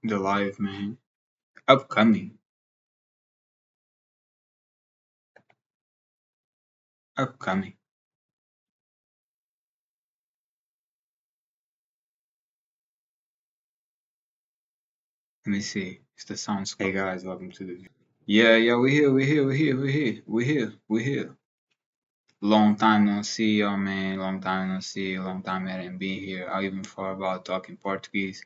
The live, man. Upcoming. Upcoming. Let me see if the sounds. Hey guys, welcome to the. Yeah, yeah, we here, we here, we here, we here, we here, we here. Long time no see, y'all, man. Long time no see. Long time I didn't be here. I even thought about talking Portuguese,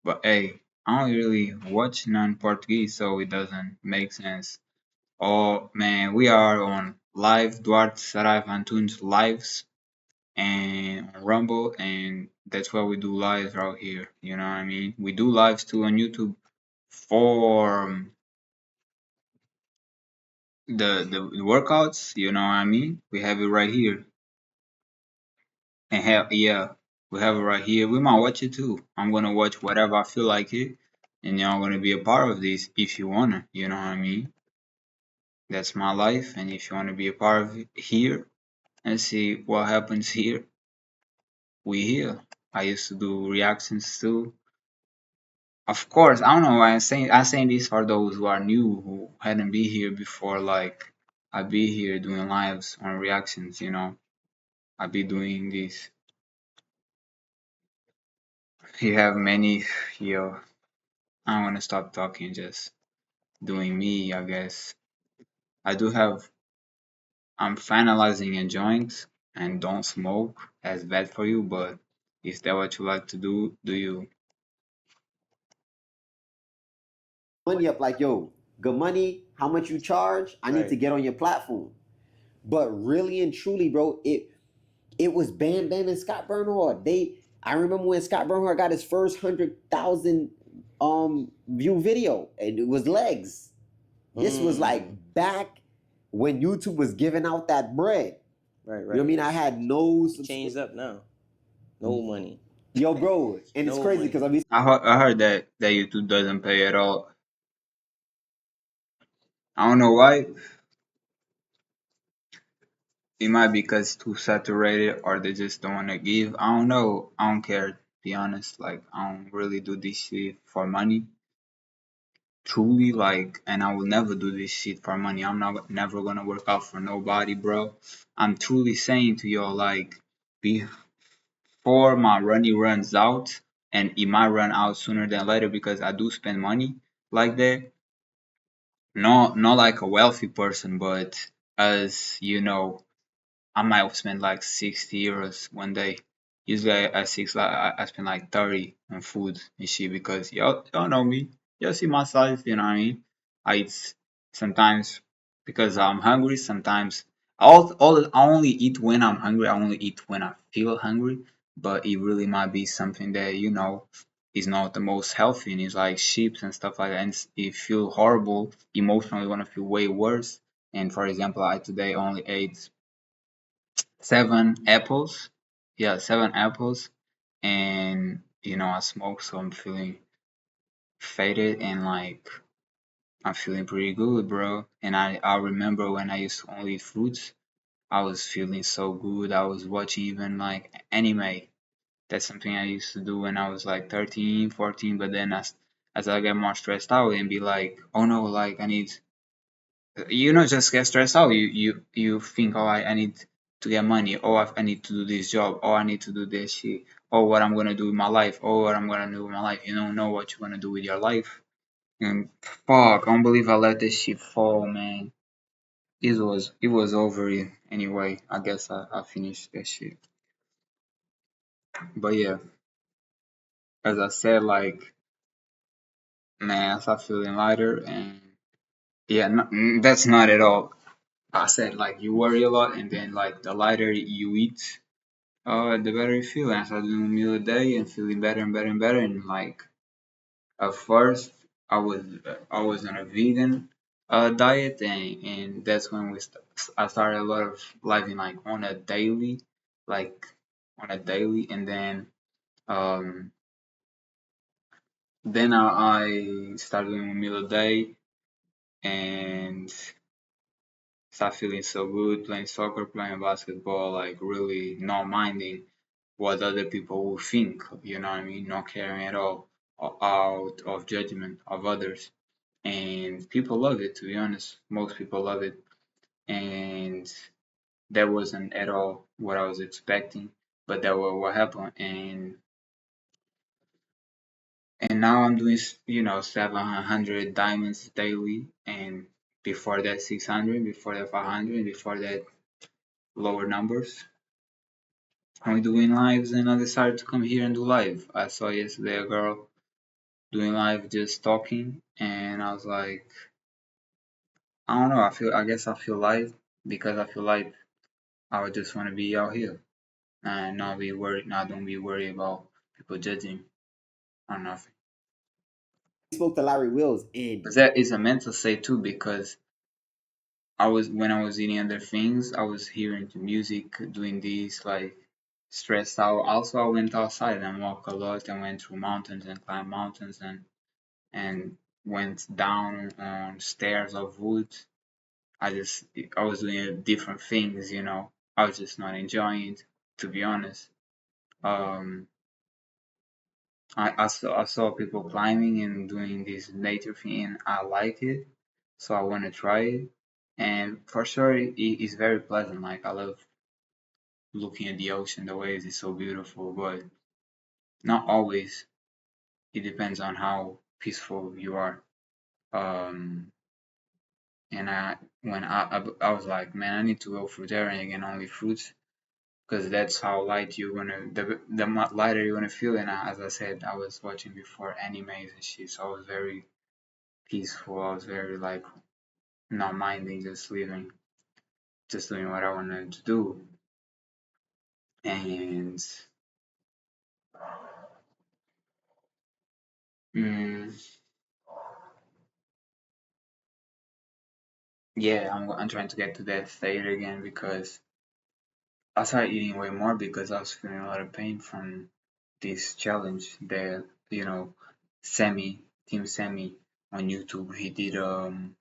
but hey, I don't really watch non-Portuguese, so it doesn't make sense. Oh man, we are on live Duarte Saraiva Antunes lives and on Rumble, and that's why we do lives out here. You know what I mean? We do lives too on YouTube for the workouts. You know what I mean? We have it right here, and have yeah, we have it right here. We might watch it too. I'm gonna watch whatever I feel like it, and y'all gonna be a part of this if you wanna. You know what I mean? That's my life, and if you wanna be a part of it here and see what happens here, we here. I used to do reactions too. Of course, I don't know why I'm saying this for those who are new who hadn't been here before. Like I be here doing lives on reactions, you know. I be doing this. You have many, yo. I want to stop talking, just doing me. I guess I do have. I'm finalizing a joint and don't smoke. That's bad for you, but if that's what you like to do, do you? Money up like, yo, good money, how much you charge? I need to Right. get on your platform. But really and truly, bro, it was Bam Bam and Scott Bernhardt. I remember when Scott Bernhardt got his first 100,000 view video, and it was legs. This was like back when YouTube was giving out that bread. Right, You know what I right. mean? I had no It changed up now. No money. Yo, bro, and it's No crazy because money. I mean, I heard that YouTube doesn't pay at all. I don't know why. It might be because too saturated or they just don't want to give. I don't know. I don't care. To be honest, like I don't really do this shit for money. Truly, like, and I will never do this shit for money. I'm not never gonna work out for nobody, bro. I'm truly saying to y'all, like, before my money runs out, and it might run out sooner than later because I do spend money like that. Not like a wealthy person, but as you know, I might spend like 60 euros one day. Usually at six, like I spend like 30 on food and shit because y'all know me. Y'all see my size, you know what I mean? I eat sometimes because I'm hungry. Sometimes I only eat when I'm hungry. I only eat when I feel hungry. But it really might be something that is not the most healthy and it's like chips and stuff like that. And it feel horrible emotionally. Wanna feel way worse. And for example, I today only ate 7 apples. Yeah, 7 apples. And I smoke, so I'm feeling faded and like I'm feeling pretty good, bro. And I remember when I used to only eat fruits, I was feeling so good. I was watching even like anime. That's something I used to do when I was like 13, 14. But then as I get more stressed out and be like, oh no, like I need just get stressed out. You think, oh, I need to get money. Oh, I need to do this job. Oh, I need to do this shit. Oh, what I'm gonna do with my life. Oh, what I'm gonna do with my life. You don't know what you're gonna do with your life. And fuck, I don't believe I let this shit fall, man. It was over anyway. I guess I finished that shit. But yeah, as I said, like man, I start feeling lighter, and yeah, that's not at all. I said like you worry a lot, and then like the lighter you eat, the better you feel. And I started doing a meal a day and feeling better and better and better. And like at first, I was on a vegan diet, and that's when I started a lot of living like like on a daily, and um then I started doing a meal a day and start feeling so good playing soccer, playing basketball, like really not minding what other people will think, you know what I mean? Not caring at all. out of judgment of others, and people love it. To be honest, most people love it, and that wasn't at all what I was expecting, but that was what happened, and now I'm doing 700 diamonds daily, and before that 600, before that 500, before that lower numbers. I'm doing lives, and I decided to come here and do live. I saw yesterday a girl doing live just talking, and I was like, I don't know. I guess I feel live because I feel like I would just want to be out here and not be worried, not don't be worried about people judging or nothing. Spoke to Larry Wills, and But that is a mental state too, because when I was eating other things, I was hearing the music, doing this, like stressed out. Also, I went outside and walked a lot and went through mountains and climbed mountains and went down on stairs of wood. I was doing different things, I was just not enjoying it, to be honest. Um, I saw people climbing and doing this nature thing, and I like it, so I want to try it. And for sure, it is very pleasant. Like, I love looking at the ocean, the waves is so beautiful, but not always. It depends on how peaceful you are. Um, and when I was like, man, I need to go fruitarian and only fruits, because that's how light you're gonna the lighter you're gonna feel. And as I said, I was watching before animes and shit, so I was very peaceful. I was very like not minding, just living, just doing what I wanted to do. And mm, yeah, I'm trying to get to that state again, because I started eating way more because I was feeling a lot of pain from this challenge that Team Sammy on YouTube, he did a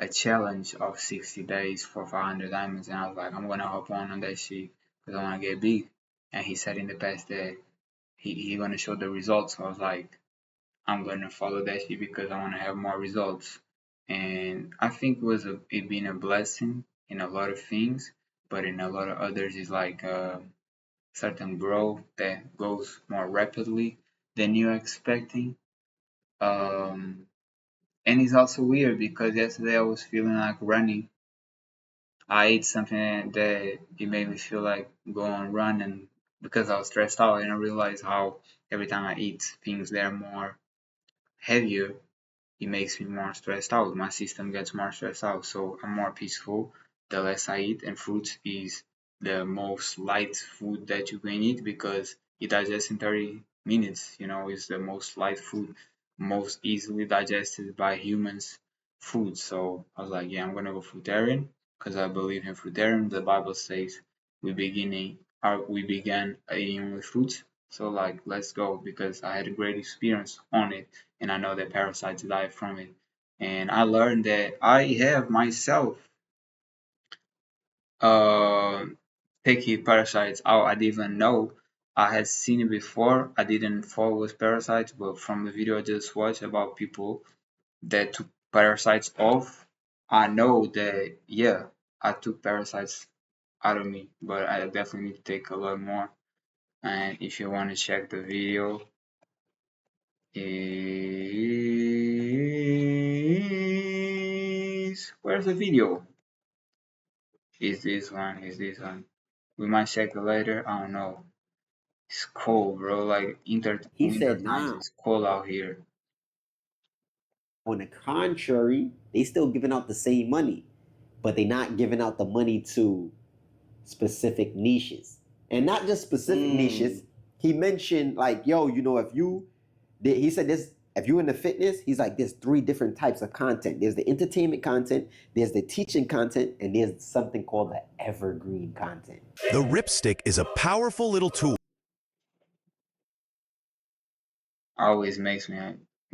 challenge of 60 days for 500 diamonds, and I was like, I'm gonna hop on that shit because I wanna get big. And he said in the past that he gonna show the results. So I was like, I'm gonna follow that shit because I wanna have more results. And I think it been a blessing in a lot of things, but in a lot of others it's like certain growth that goes more rapidly than you're expecting. Um, and it's also weird because yesterday I was feeling like running. I ate something that it made me feel like go on run, and because I was stressed out, and I realized how every time I eat things that are more heavier, it makes me more stressed out. My system gets more stressed out, so I'm more peaceful the less I eat. And fruit is the most light food that you can eat because it digests in 30 minutes. It's the most light food, most easily digested by humans food. So I was like, yeah, I'm gonna go fruitarian because I believe in fruitarian. The Bible says we began eating with fruits. So like, let's go, because I had a great experience on it, and I know that parasites die from it. And I learned that I have myself uh taken parasites out. I didn't even know. I had seen it before. I didn't fall with parasites, but from the video I just watched about people that took parasites off, I know that yeah, I took parasites out of me, but I definitely need to take a lot more. And if you want to check the video, where's the video? Is this one? Is this one? We might check it later. I don't know. It's cold, bro. Like he winter said, times, nah. it's cold out here. On the contrary, they still giving out the same money, but they not giving out the money to specific niches, and not just specific niches. He mentioned like, yo, if you he said this, if you into fitness, he's like, there's three different types of content. There's the entertainment content, there's the teaching content, and there's something called the evergreen content. The Ripstick is a powerful little tool. Always makes me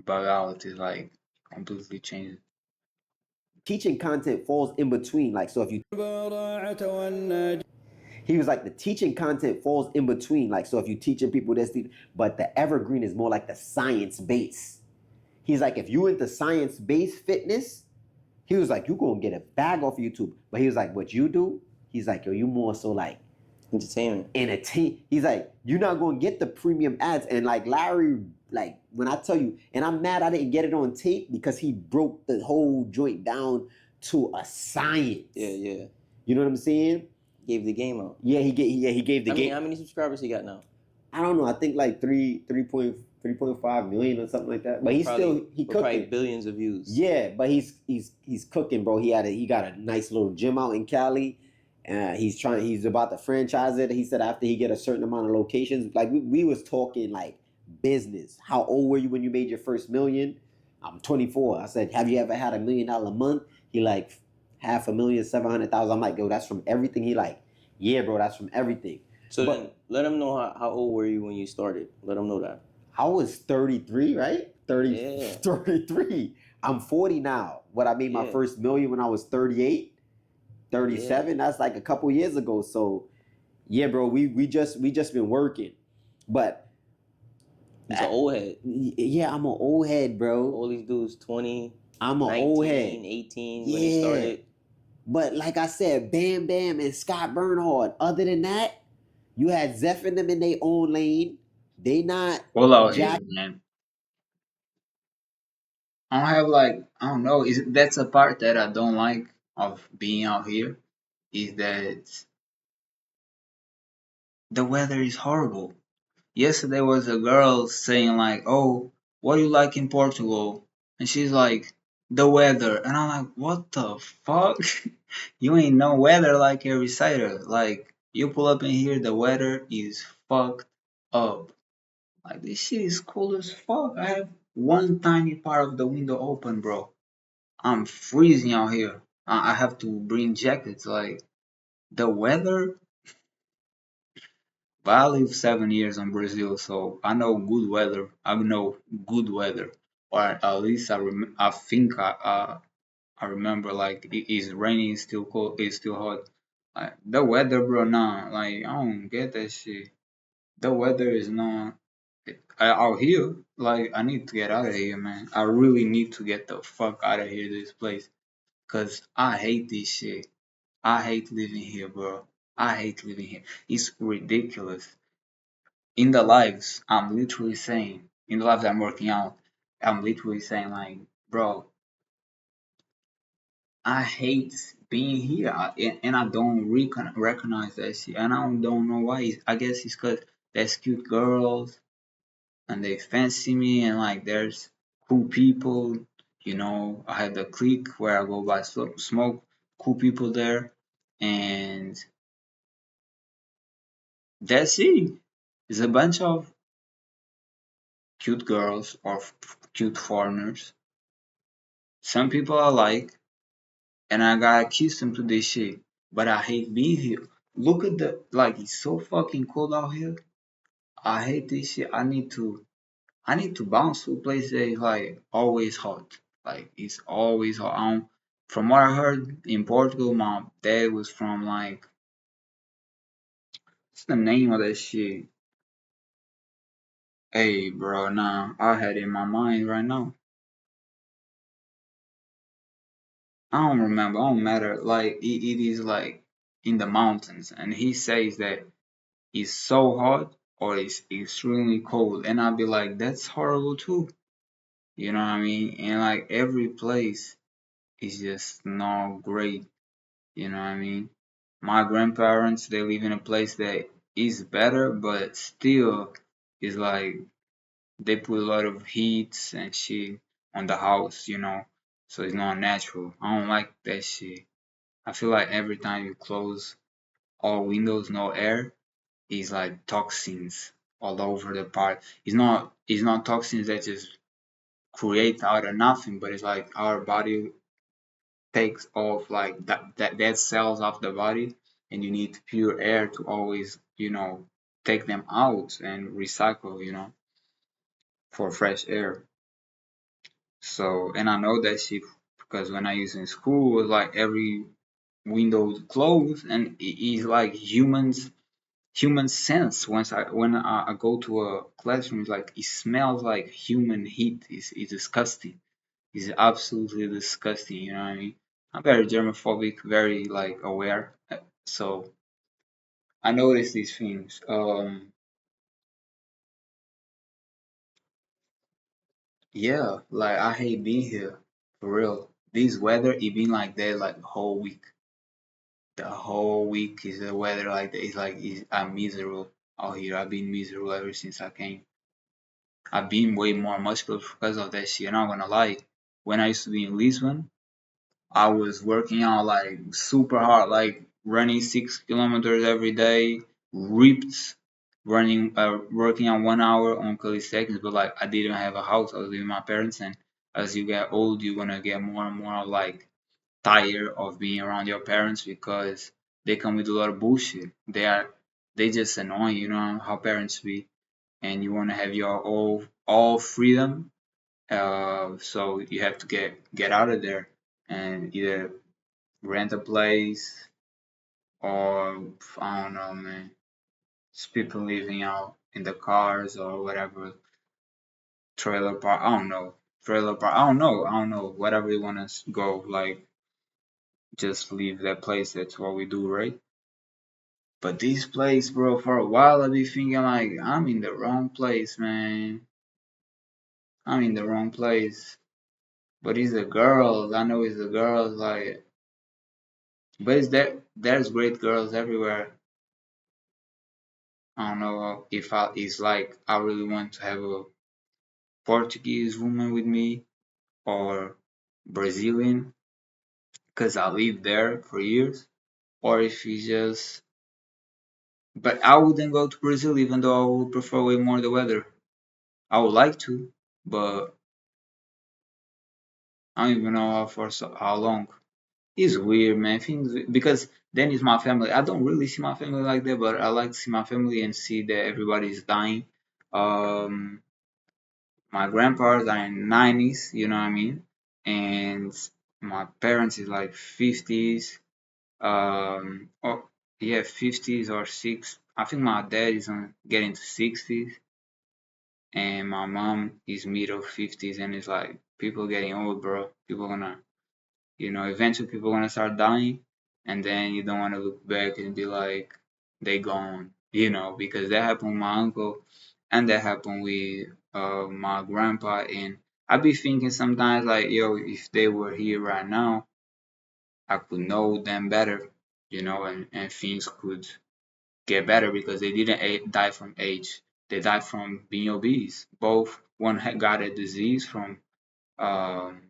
bug out. It's like completely changes. Teaching content falls in between. Like, so if you He was like the teaching content falls in between. Like, so if you teaching people this, but the evergreen is more like the science base. He's like, if you into science based fitness, he was like, you gonna get a bag off YouTube. But he was like, what you do? He's like, yo, you more so like Entertainment. in a team. He's like, you're not gonna get the premium ads. And like Larry, like when I tell you, and I'm mad I didn't get it on tape because he broke the whole joint down to a science. Yeah. You know what I'm saying? Gave the game out. Yeah, he gave the I game. mean, how many subscribers he got now? I don't know. I think like 3.5 million or something like that. But he's Probably cooking. billions of views. Yeah, but he's cooking, bro. He got a nice little gym out in Cali. He's about to franchise it. He said after he get a certain amount of locations, like we was talking like business. How old were you when you made your first million? I'm 24. I said, have you ever had $1 million a month? He like 500,000, 700,000. I'm like, yo, that's from everything. He like, yeah, bro, that's from everything. So But- then let him know how old were you when you started. Let him know that. I was 33, right? 33. I'm 40 now. What I made my Yeah. first million when I was 38, 37. That's like a couple years ago. So yeah, bro, we just been working. But He's an old head. yeah, I'm an old head, bro. All these dudes 20, I'm an 19, old head. 18 when he started. But like I said, Bam Bam and Scott Bernhard. Other than that, you had Zeph and them in their own lane. They not All out here, Jack. man. I don't have like I don't know. That's a part that I don't like of being out here is that the weather is horrible. Yesterday was a girl saying like, "Oh, what do you like in Portugal?" And she's like, "The weather." And I'm like, "What the fuck? You ain't no weather like every cider. Like you pull up in here, the weather is fucked up. Like this shit is cool as fuck. I have one tiny part of the window open, bro. I'm freezing out here. I have to bring jackets. Like the weather. But I lived 7 years in Brazil, so I know good weather. I know good weather, or at least I think I remember like it is raining, it's still cold, it's still hot. Like the weather, bro. Nah, like I don't get that shit. The weather is not out here. Like I need to get out of here, man. I really need to get the fuck out of here, this place, cause I hate this shit. I hate living here, bro. I hate living here. It's ridiculous. In the lives, I'm literally saying, in the lives I'm working out, I'm literally saying, like, bro, I hate being here, and I don't recognize that shit, and I don't know why. I guess it's because there's cute girls, and they fancy me, and like, there's cool people. You know, I have the clique where I go by smoke, cool people there, and that's it. It's a bunch of cute girls or cute foreigners. Some people I like, and I got accustomed to this shit. But I hate being here. Look at like it's so fucking cold out here. I hate this shit. I need to bounce to a place that is like always hot. Like it's always hot. From what I heard in Portugal, my dad was from like what's the name of that shit? Hey bro, nah, I had it in my mind right now. I don't remember. I don't matter. Like it is like in the mountains, and he says that it's so hot or it's extremely cold, and I'll be like, that's horrible too. You know what I mean? And like every place is just not great. You know what I mean? My grandparents they live in a place that is better, but still is like they put a lot of heat and shit on the house. You know, so it's not natural. I don't like that shit. I feel like every time you close all windows, no air, is like toxins all over the part. It's not toxins that just create out of nothing, but it's like our body takes off like that cells off the body, and you need pure air to always take them out and recycle for fresh air. So and I know that shit because when I used in school it was like windows closed, and it's like human sense. When I go to a classroom, it's like it smells like human heat. It's disgusting. It's absolutely disgusting. You know what I mean? I'm very germophobic, very like aware. So I notice these things. Yeah, like I hate being here for real. This weather, it been like that like the whole week. The whole week is the weather like that. I'm miserable out here. I've been miserable ever since I came. I've been way more muscular because of that shit. I'm not gonna lie. When I used to be in Lisbon, I was working out like super hard, like running 6 kilometers every day, ripped, working out 1 hour on calisthenics. But like I didn't have a house. I was living with my parents, and as you get old, you're gonna get more and more like tired of being around your parents because they come with a lot of bullshit. They just annoying. You know how parents be, and you want to have your all freedom. So you have to get out of there and either rent a place or I don't know, man. Just people living out in the cars or whatever. Trailer park. I don't know. Trailer park. I don't know. I don't know. Whatever you want to go, like just leave that place. That's what we do, right? But this place, bro, for a while I be thinking like I'm in the wrong place, man. I'm in the wrong place. But it's the girls. I know it's the girls, like, but there's great girls everywhere. I don't know if it's like I really want to have a Portuguese woman with me or Brazilian because I lived there for years, or if it's just. But I wouldn't go to Brazil even though I would prefer way more the weather. I would like to, but I don't even know how long. It's weird, man. Things because then it's my family. I don't really see my family like that, but I like to see my family and see that everybody's dying. Um, my grandpas are in 90s, you know what I mean, and my parents is like 50s. Oh yeah, 50s or six. I think my dad is on getting to 60s, and my mom is middle 50s, and it's like people getting old, bro. People gonna eventually people gonna start dying, and then you don't want to look back and be like, they gone, because that happened with my uncle, and that happened with my grandpa, and I be thinking sometimes like, yo, if they were here right now, I could know them better, and things could get better because they didn't die from age, they died from being obese. Both one had got a disease from um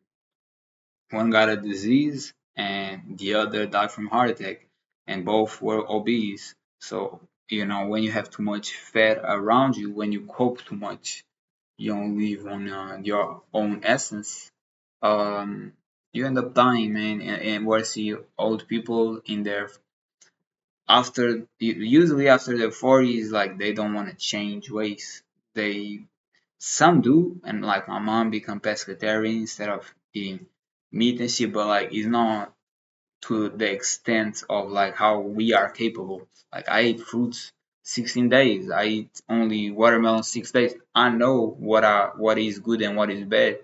one got a disease and the other died from heart attack, and both were obese. So, when you have too much fat around you, when you cope too much, you don't live on your own essence. Um, you end up dying, man. And where I see old people in their usually after their 40s, like they don't want to change ways. They Some do, and like my mom become pescatarian instead of eating meat and shit, but like it's not to the extent of like how we are capable. Like I eat fruits 16 days. I eat only watermelon 6 days. I know what is good and what is bad,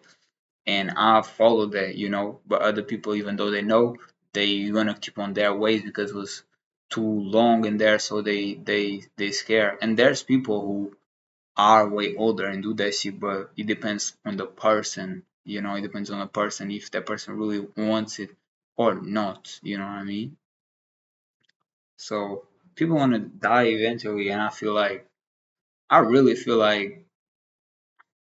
and I follow that, But other people, even though they know, they gonna keep on their ways because it was too long in there, so they scare. And there's people who are way older and do that shit, but it depends on the person. It depends on the person if that person really wants it or not. You know what I mean? So people want to die eventually, and I really feel like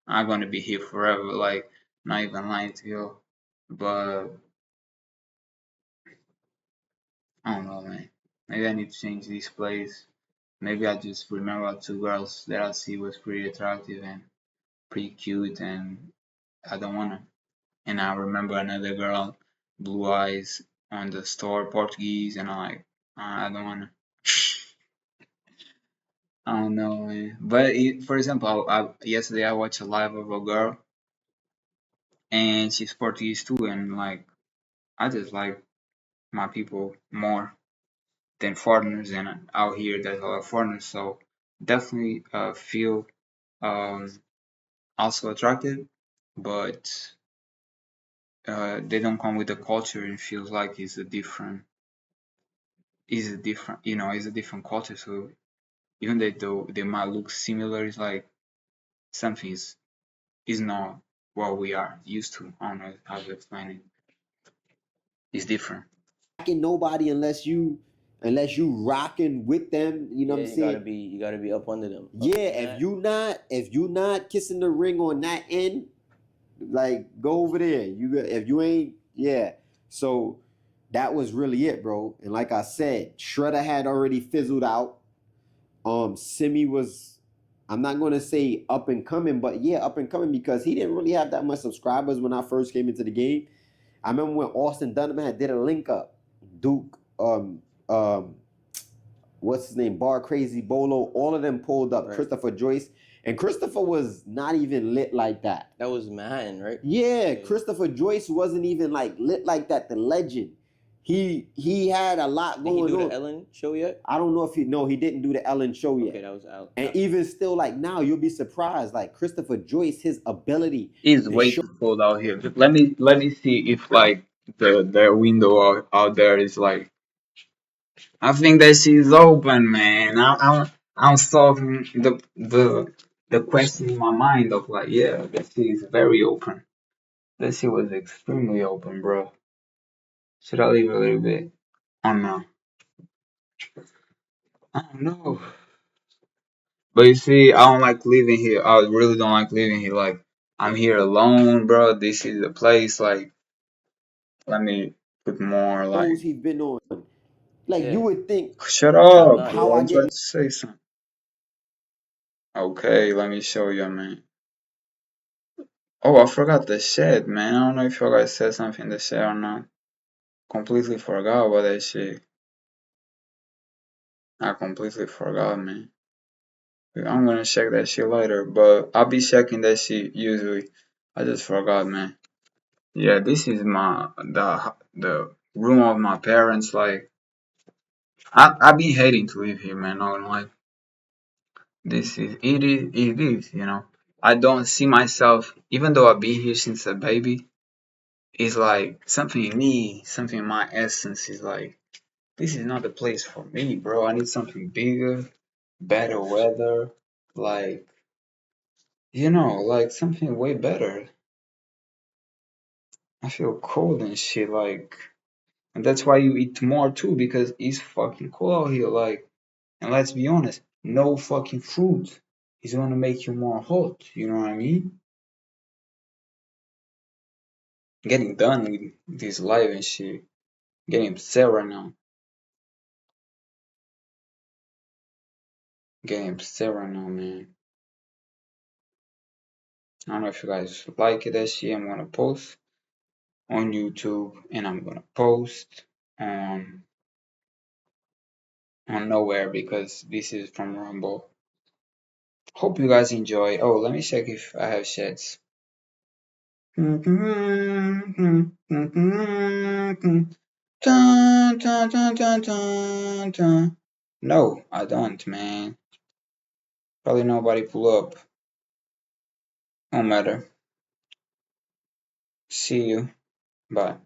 I'm gonna be here forever. Like, not even lying to you, but I don't know, man. Maybe I need to change this place. Maybe I just remember two girls that I see was pretty attractive and pretty cute, and I don't wanna. And I remember another girl, blue eyes, on the store, Portuguese, and I'm like, I don't wanna. I don't know, man. But for example, yesterday I watched a live of a girl, and she's Portuguese too, and like I just like my people more than foreigners, and out here there's a lot of foreigners, so definitely feel um, also attracted, but they don't come with the culture and feels like it's a different culture. So even though they might look similar, it's like something is not what we are used to. I don't know how to explain it. It's different. Rocking nobody unless you rocking with them. You know Yeah, what I'm saying? you gotta be up under them. Yeah, Other than if that, you not kissing the ring on that end, like go over there. If you ain't, yeah. So that was really it, bro. And like I said, Shredder had already fizzled out. Simi was, I'm not gonna say up and coming, but yeah, up and coming because he didn't really have that much subscribers when I first came into the game. I remember when Austin Dunham had did a link up, Duke, um, what's his name, Bar Crazy, Bolo, all of them pulled up. Right. Christopher Joyce, and Christopher was not even lit like that. that was Manhattan, right? Yeah, Christopher Joyce wasn't even like lit like that. The legend, he had a lot Did he going do on. the Ellen show yet? I don't know if he didn't do the Ellen show yet. Okay, that was out. And even still, like now, you'll be surprised. Like Christopher Joyce, his ability It's to way show. too cold out here. Just let me see if like the window out there is like. I think that she's open, man. I'm solving the question in my mind of like, yeah, that she is very open. That she was extremely open, bro. Should I leave a little bit? Oh no, I don't know. But you see, I don't like living here. I really don't like living here. Like, I'm here alone, bro. This is the place. Like, let me put more. Like, Shows he's been on. Like you Yeah, would think shut top up, notch. how bro. I I'm get trying to say something. Okay, let me show you, man. Oh, I forgot the shed, man. I don't know if you guys said something in the shed or not. Completely forgot about that shit. I completely forgot, man. I'm gonna check that shit later, but I'll be checking that shit usually. I just forgot, man. Yeah, this is the room of my parents. Like, I've been hating to live here, man. Not gonna lie. It is. I don't see myself, even though I've been here since a baby. It's like something in me, something in my essence is like, this is not the place for me, bro. I need something bigger, better weather, like, like something way better. I feel cold and shit, like, and that's why you eat more too, because it's fucking cold out here, like, and let's be honest, no fucking fruit is gonna make you more hot, you know what I mean? Getting done with this life and shit, getting upset right now, man. I don't know if you guys like it, that shit. I'm gonna post on YouTube and I'm gonna post on nowhere because this is from Rumble. Hope you guys enjoy. Oh, let me check if I have sheds. No, I don't, man. Probably nobody pull up. No matter. See you. Bye.